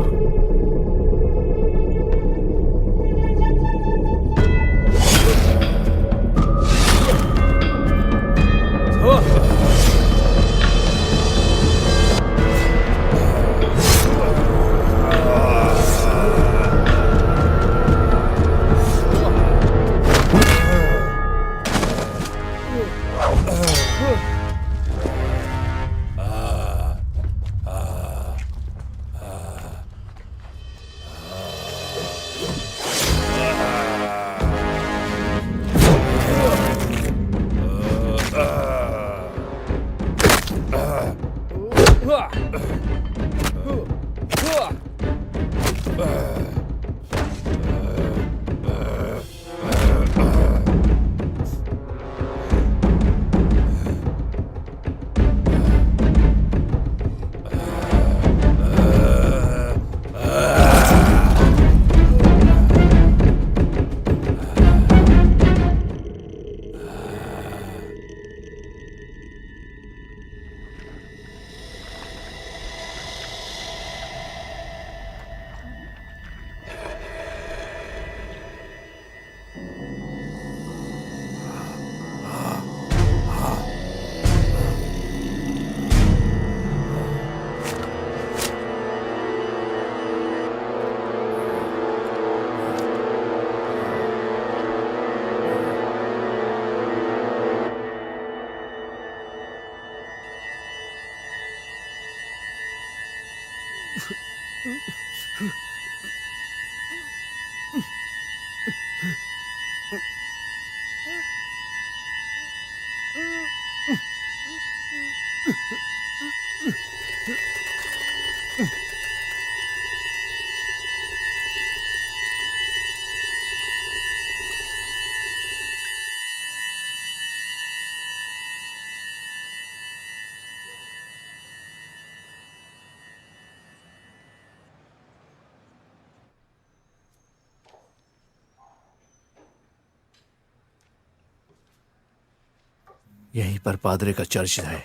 यहीं पर पादरे का चर्च है।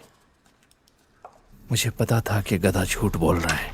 मुझे पता था कि गधा झूठ बोल रहा है।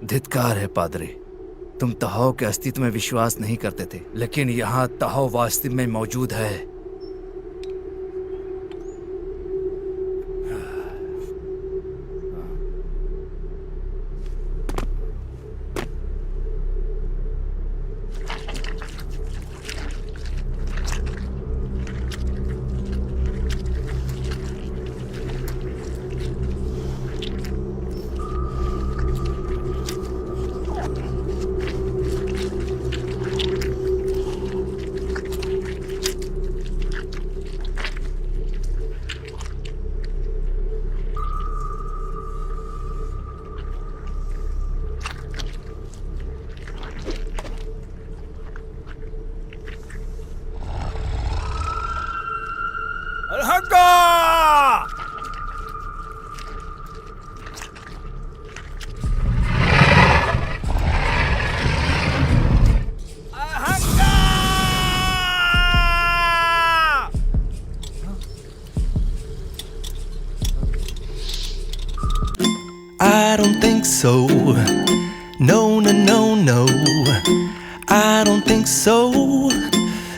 धिक्कार है पादरी, तुम तहाव के अस्तित्व में विश्वास नहीं करते थे, लेकिन यहाँ तहाव वास्तव में मौजूद है। so. No, no, no, no. I don't think so.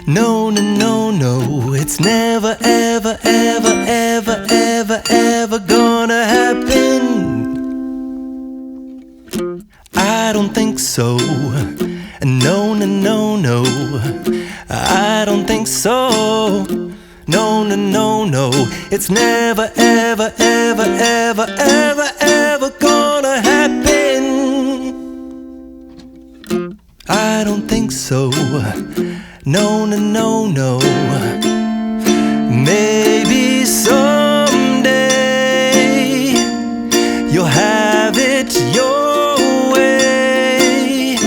No, no, no, no. It's never, ever, ever, ever, ever, ever gonna happen. I don't think so. No, no, no, no. I don't think so. No, no, no, no. It's never, ever, ever, ever, ever, ever gonna happen. I don't think so. No, no, no, no. Maybe someday you'll have it your way.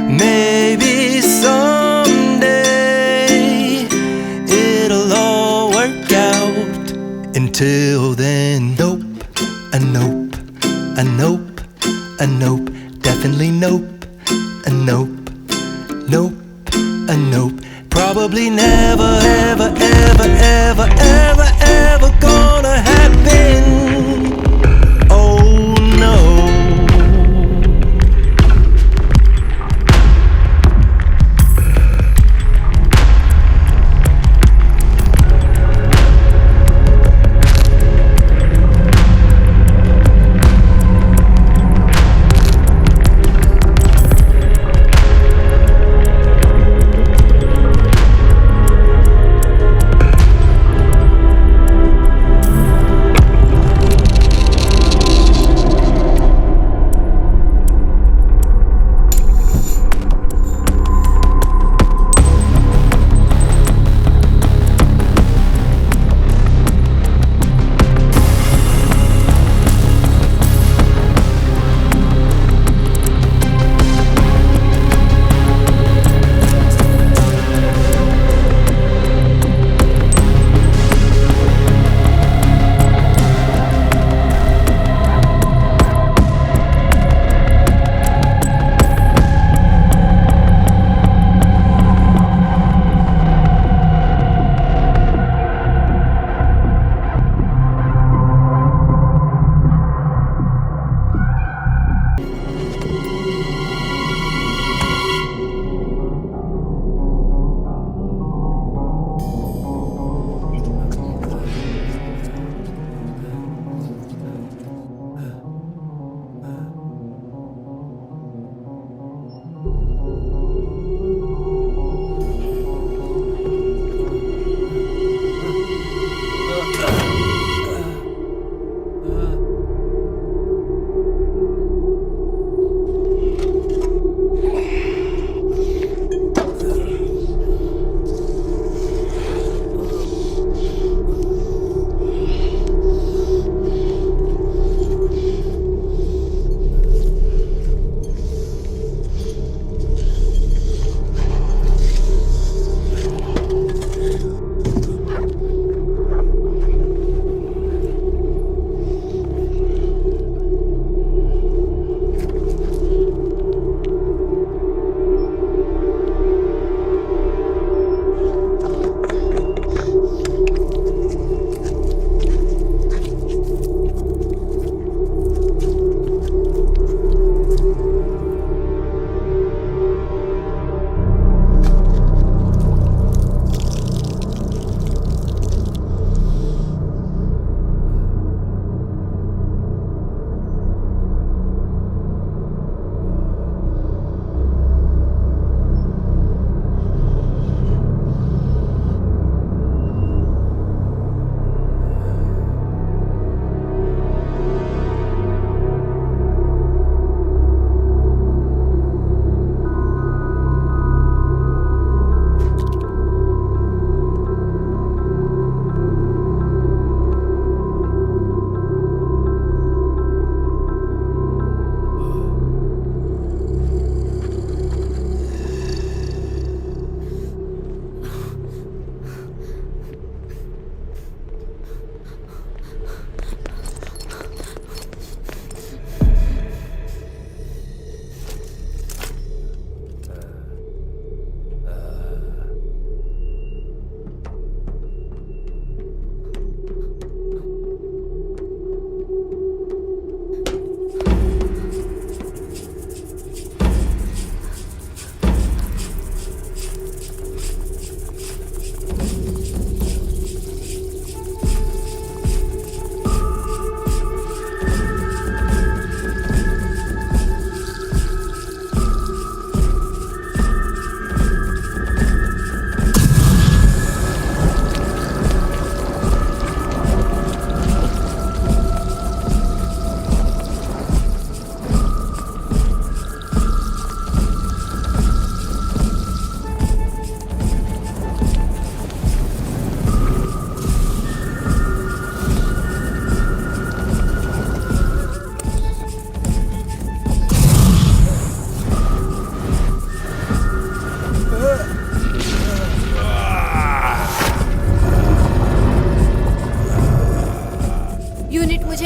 Maybe someday it'll all work out. Until then, nope, a nope, a nope, a nope, definitely nope, a nope, nope, a nope. Probably never, ever, ever, ever, ever, ever gonna happen. Oh no.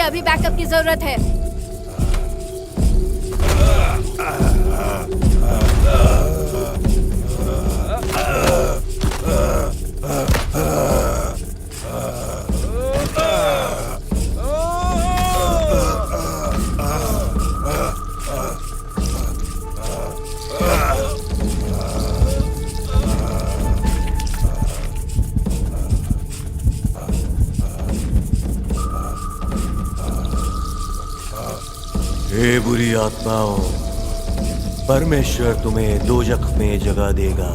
अभी backup की जरूरत है। हे बुरी आत्माओं, परमेश्वर तुम्हें दोजख में जगह देगा।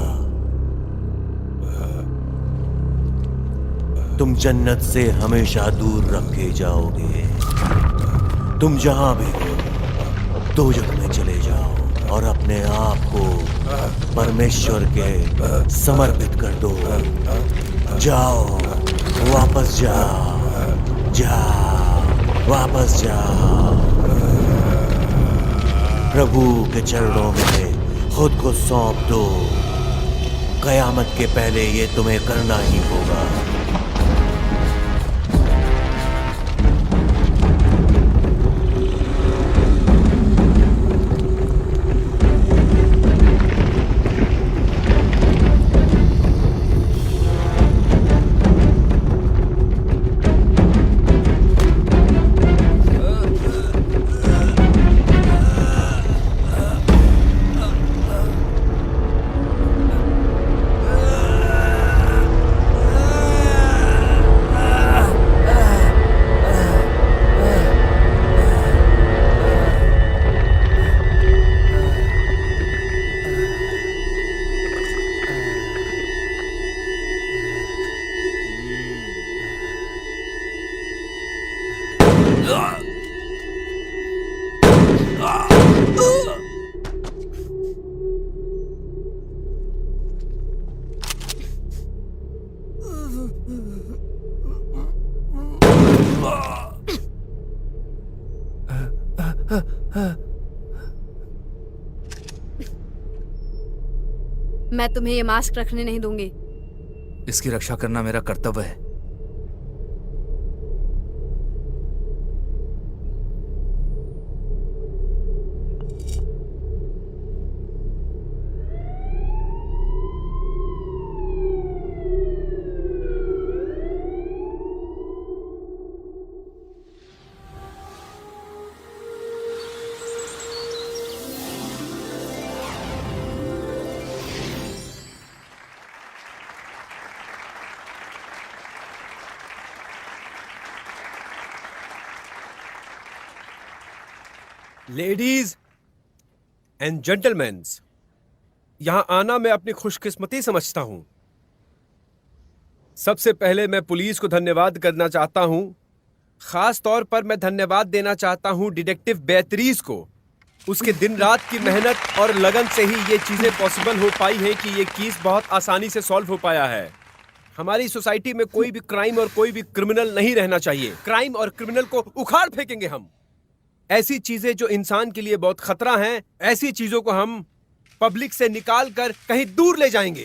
तुम जन्नत से हमेशा दूर रखे जाओगे। तुम जहां भी हो दोजख में चले जाओ और अपने आप को परमेश्वर के समर्पित कर दो। जाओ, वापस जाओ, जाओ, वापस जाओ। प्रभु के चरणों में खुद को सौंप दो। कयामत के पहले ये तुम्हें करना ही होगा। मैं तुम्हें ये मास्क रखने नहीं दूंगी। इसकी रक्षा करना मेरा कर्तव्य है। लेडीज एंड जेंटलमैन, यहां आना मैं अपनी खुशकिस्मती समझता हूं। सबसे पहले मैं पुलिस को धन्यवाद करना चाहता हूं। खास तौर पर मैं धन्यवाद देना चाहता हूं डिटेक्टिव बेतरीज को। उसके दिन रात की मेहनत और लगन से ही ये चीजें पॉसिबल हो पाई है कि ये केस बहुत आसानी से सॉल्व हो पाया है। हमारी सोसाइटी में कोई भी क्राइम और कोई भी क्रिमिनल नहीं रहना चाहिए। क्राइम और क्रिमिनल को उखाड़ फेंकेंगे हम। ऐसी चीजें जो इंसान के लिए बहुत खतरा हैं, ऐसी चीजों को हम पब्लिक से निकाल कर कहीं दूर ले जाएंगे।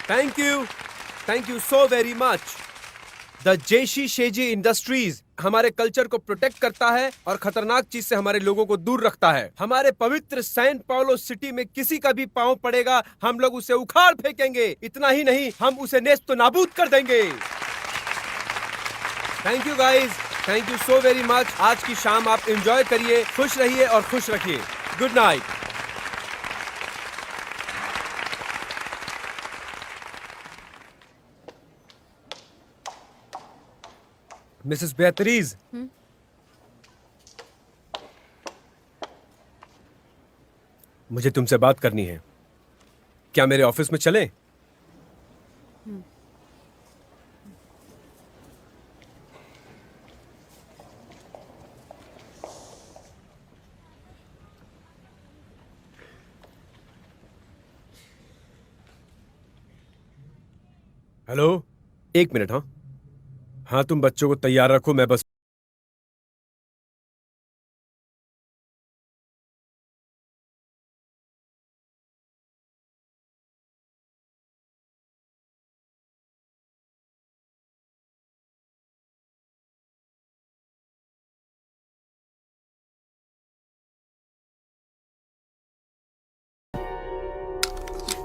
Thank you so very much. The जेशी शेजी इंडस्ट्रीज हमारे कल्चर को प्रोटेक्ट करता है और खतरनाक चीज से हमारे लोगों को दूर रखता है। हमारे पवित्र सैन पाउलो सिटी में किसी का भी पांव पड़ेगा, हम लोग उसे उखाड़ फेंकेंगे। इतना ही नहीं, हम उसे नेस्त नाबूद कर देंगे। Thank you guys, thank you so very much. आज की शाम आप एंजॉय करिए, खुश रहिए और खुश रखिए। Good night. मिसेस बेतरीज, मुझे तुमसे बात करनी है। क्या मेरे ऑफिस में चलें? हेलो, एक मिनट। हाँ, तुम बच्चों को तैयार रखो, मैं बस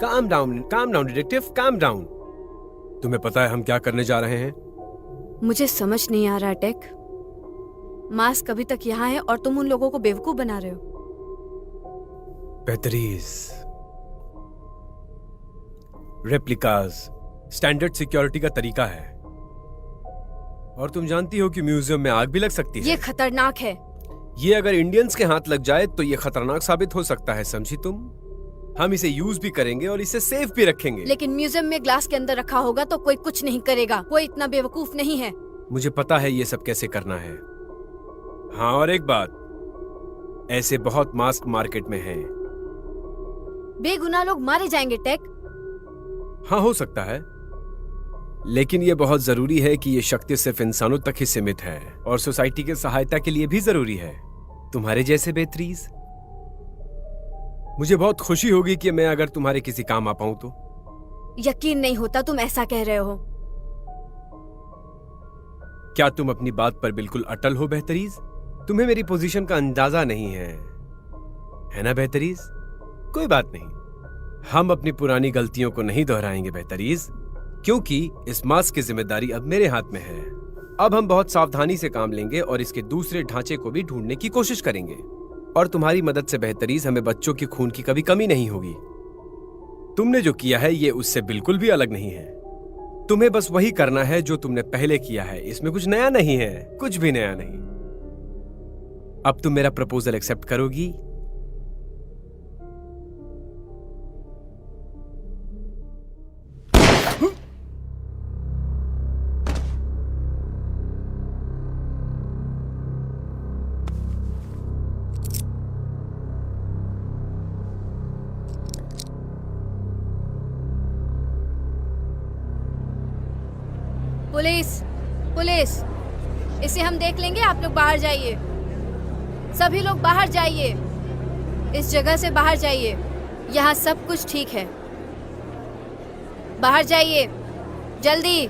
calm down detective, calm down. तुम्हें पता है हम क्या करने जा रहे हैं? मुझे समझ नहीं आ रहा टेक। मास्क अभी तक यहाँ है और तुम उन लोगों को बेवकूफ बना रहे हो। बेहतरीन रेप्लिकास स्टैंडर्ड सिक्योरिटी का तरीका है, और तुम जानती हो कि म्यूजियम में आग भी लग सकती है। ये खतरनाक है। ये अगर इंडियंस के हाथ लग जाए तो ये खतरनाक साबित हो सकता है, समझी तुम? हम इसे यूज भी करेंगे और इसे सेफ भी रखेंगे। लेकिन म्यूजियम में ग्लास के अंदर रखा होगा तो कोई कुछ नहीं करेगा। कोई इतना बेवकूफ नहीं है। मुझे पता है ये सब कैसे करना है। हाँ, और एक बात, ऐसे बहुत मास्क मार्केट में हैं। बेगुनाह लोग मारे जाएंगे टेक। हाँ, हो सकता है, लेकिन ये बहुत जरूरी है कि ये शक्ति सिर्फ इंसानों तक ही सीमित है और सोसाइटी की सहायता के लिए भी जरूरी है। तुम्हारे जैसे बेहतरीन। मुझे बहुत खुशी होगी कि मैं अगर तुम्हारे किसी काम आ पाऊं तो। यकीन नहीं होता तुम ऐसा कह रहे हो। क्या तुम अपनी बात पर बिल्कुल अटल हो बेहतरीन? तुम्हें मेरी पोजीशन का अंदाजा नहीं है ना बेहतरीन? कोई बात नहीं, हम अपनी पुरानी गलतियों को नहीं दोहराएंगे बेहतरीन, क्योंकि इस मास्क की जिम्मेदारी अब मेरे हाथ में है। अब हम बहुत सावधानी से काम लेंगे और इसके दूसरे ढांचे को भी ढूंढने की कोशिश करेंगे, और तुम्हारी मदद से बेहतरीन हमें बच्चों की खून की कभी कमी नहीं होगी। तुमने जो किया है ये उससे बिल्कुल भी अलग नहीं है। तुम्हें बस वही करना है जो तुमने पहले किया है। इसमें कुछ नया नहीं है, कुछ भी नया नहीं। अब तुम मेरा प्रपोजल एक्सेप्ट करोगी? पुलिस, पुलिस, इसे हम देख लेंगे। आप लोग बाहर जाइए। सभी लोग बाहर जाइए। इस जगह से बाहर जाइए। यहाँ सब कुछ ठीक है। बाहर जाइए, जल्दी।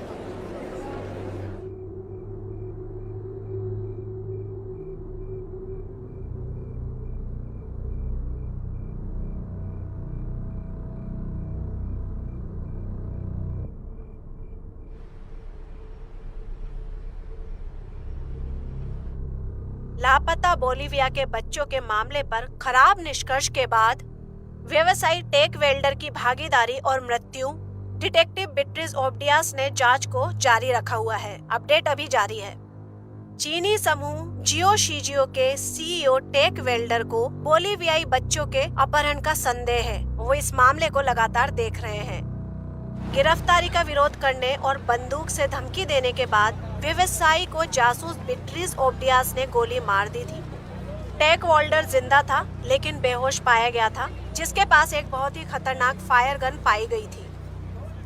लापता बोलीविया के बच्चों के मामले पर खराब निष्कर्ष के बाद व्यवसायी टेक वेल्डर की भागीदारी और मृत्यु, डिटेक्टिव बीट्रिस ओब्डियास ने जांच को जारी रखा हुआ है। अपडेट अभी जारी है। चीनी समूह जियो शिजियो के सीईओ टेक वेल्डर को बोलीवियाई बच्चों के अपहरण का संदेह है। वो इस मामले को लगातार देख रहे हैं। गिरफ्तारी का विरोध करने और बंदूक से धमकी देने के बाद व्यवसायी को जासूस बीट्रिस ओब्डियास ने गोली मार दी थी। टेक वेल्डर जिंदा था लेकिन बेहोश पाया गया था, जिसके पास एक बहुत ही खतरनाक फायर गन पाई गई थी।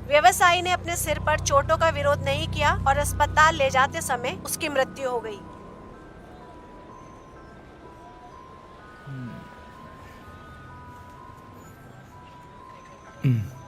व्यवसायी ने अपने सिर पर चोटों का विरोध नहीं किया और अस्पताल ले जाते समय उसकी मृत्यु हो गई। हम्म।